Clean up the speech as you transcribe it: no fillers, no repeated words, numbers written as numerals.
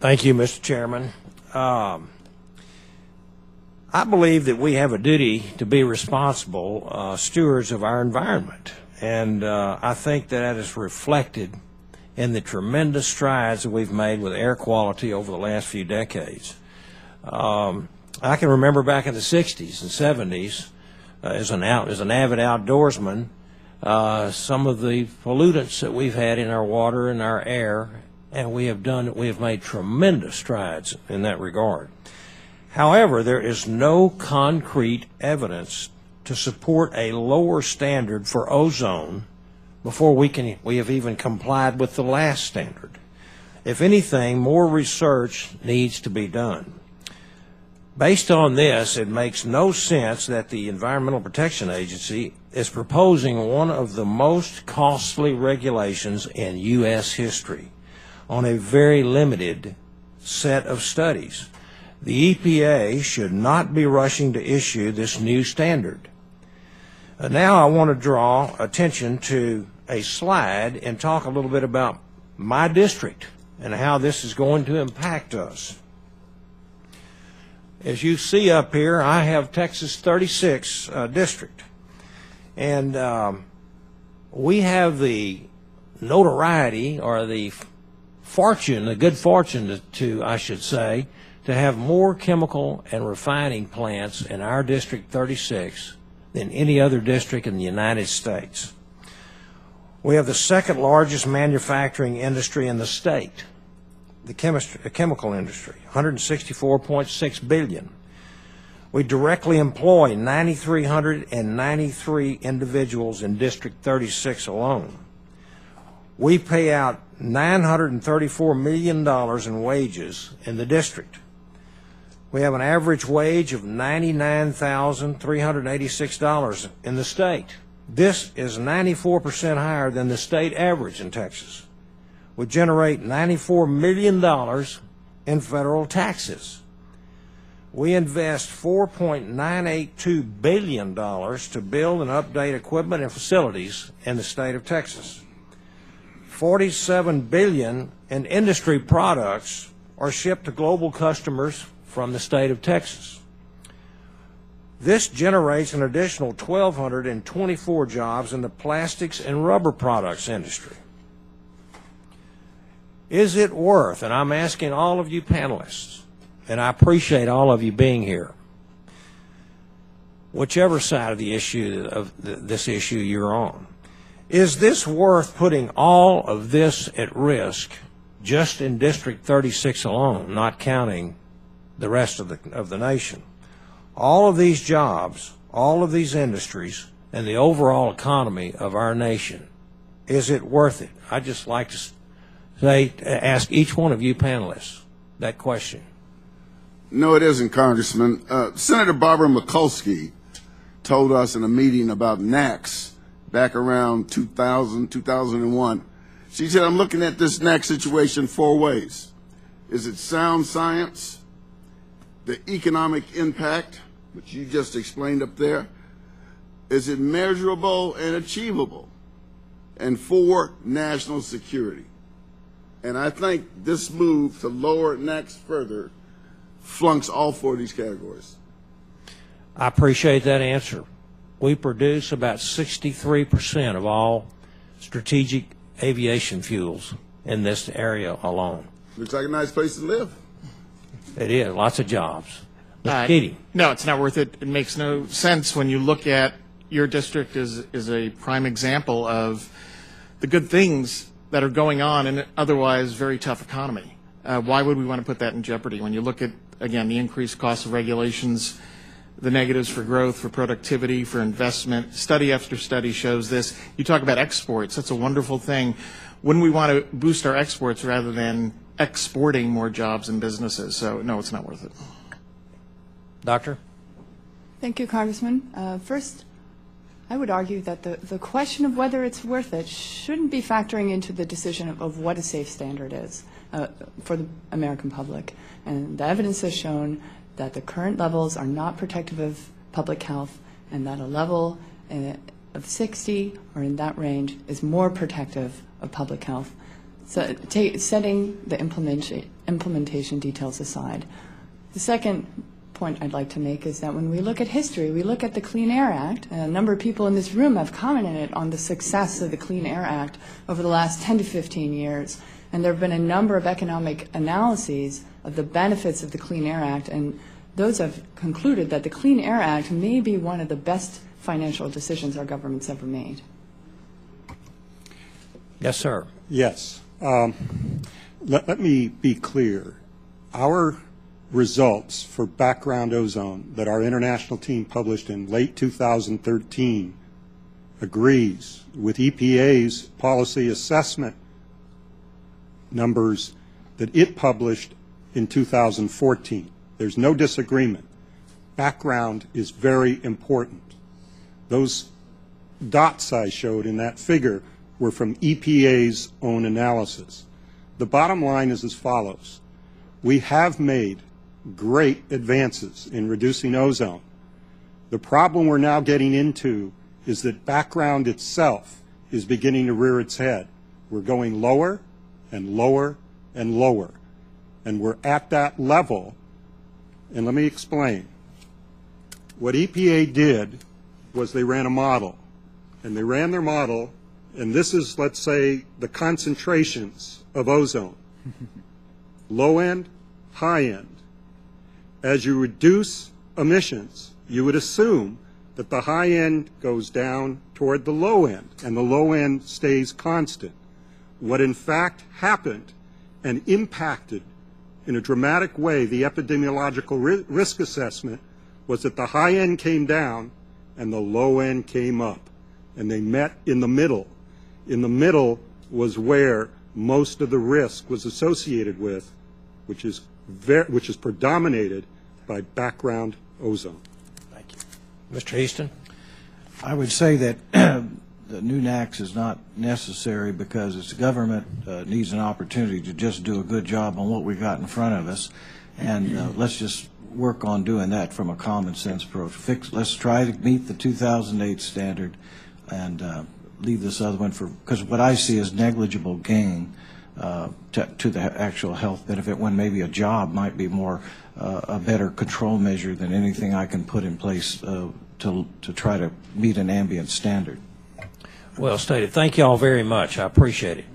Thank you, Mr. Chairman. I believe that we have a duty to be responsible stewards of our environment, and I think that is reflected in the tremendous strides that we've made with air quality over the last few decades. I can remember back in the 60s and 70s, as an avid outdoorsman, some of the pollutants that we've had in our water and our air, and we have made tremendous strides in that regard. However, there is no concrete evidence to support a lower standard for ozone before we have even complied with the last standard. If anything, more research needs to be done. Based on this, it makes no sense that the Environmental Protection Agency is proposing one of the most costly regulations in U.S. history on a very limited set of studies. The EPA should not be rushing to issue this new standard. Now I want to draw attention to a slide and talk a little bit about my district and how this is going to impact us. As you see up here, I have Texas 36 district, and we have the notoriety or the fortune, the good fortune I should say, to have more chemical and refining plants in our District 36 than any other district in the United States. We have the second largest manufacturing industry in the state, the chemical industry, $164.6 billion. We directly employ 9,393 individuals in District 36 alone. We pay out $934 million in wages in the district. We have an average wage of $99,386 in the state. This is 94% higher than the state average in Texas. We generate $94 million in federal taxes. We invest $4.982 billion to build and update equipment and facilities in the state of Texas. $47 billion in industry products are shipped to global customers from the state of Texas. This generates an additional 1,224 jobs in the plastics and rubber products industry. Is it worth, and I'm asking all of you panelists, and I appreciate all of you being here, whichever side of the issue, this issue you're on, is this worth putting all of this at risk just in District 36 alone, not counting the rest of the nation? All of these jobs, all of these industries, and the overall economy of our nation, is it worth it? I'd just like to ask each one of you panelists that question. No, it isn't, Congressman. Senator Barbara Mikulski told us in a meeting about NACS back around 2000, 2001. She said, I'm looking at this NACS situation four ways. Is it sound science? The economic impact, which you just explained up there? Is it measurable and achievable? And four, national security. And I think this move to lower NACS further flunks all four of these categories. I appreciate that answer. We produce about 63% of all strategic aviation fuels in this area alone. Looks like a nice place to live. It is. Lots of jobs. Keating. No, it's not worth it. It makes no sense when you look at your district is a prime example of the good things that are going on in an otherwise very tough economy. Why would we want to put that in jeopardy? When you look at, again, the increased cost of regulations, the negatives for growth, for productivity, for investment, study after study shows this. You talk about exports. That's a wonderful thing. Wouldn't we want to boost our exports rather than exporting more jobs and businesses? So, no, it's not worth it. Doctor? Thank you, Congressman. First, I would argue that the question of whether it's worth it shouldn't be factoring into the decision of what a safe standard is for the American public. And the evidence has shown that the current levels are not protective of public health, and that a level of 60 or in that range is more protective of public health. So setting the implementation details aside. The second point I'd like to make is that when we look at history, we look at the Clean Air Act, and a number of people in this room have commented on the success of the Clean Air Act over the last 10 to 15 years. And there have been a number of economic analyses of the benefits of the Clean Air Act, and those have concluded that the Clean Air Act may be one of the best financial decisions our government's ever made. Yes, sir. Yes. Let me be clear. Our results for background ozone that our international team published in late 2013 agrees with EPA's policy assessment numbers that it published in 2014. There's no disagreement. Background is very important. Those dots I showed in that figure were from EPA's own analysis. The bottom line is as follows. We have made great advances in reducing ozone. The problem we're now getting into is that background itself is beginning to rear its head. We're going lower and lower and lower. And we're at that level. And let me explain. What EPA did was they ran a model. And they ran their model, and this is, let's say, the concentrations of ozone. Low end, high end. As you reduce emissions, you would assume that the high end goes down toward the low end, and the low end stays constant. What in fact happened and impacted in a dramatic way the epidemiological risk assessment was that the high end came down and the low end came up, and they met in the middle. In the middle was where most of the risk was associated with, which is predominated by background ozone. Thank you. Mr. Easton? I would say that the new NAAQS is not necessary because its government needs an opportunity to just do a good job on what we got in front of us, and let's just work on doing that from a common sense approach. Let's try to meet the 2008 standard and leave this other one for, because what I see is negligible gain to the actual health benefit, when maybe a job might be more a better control measure than anything I can put in place to try to meet an ambient standard. Well stated. Thank you all very much. I appreciate it.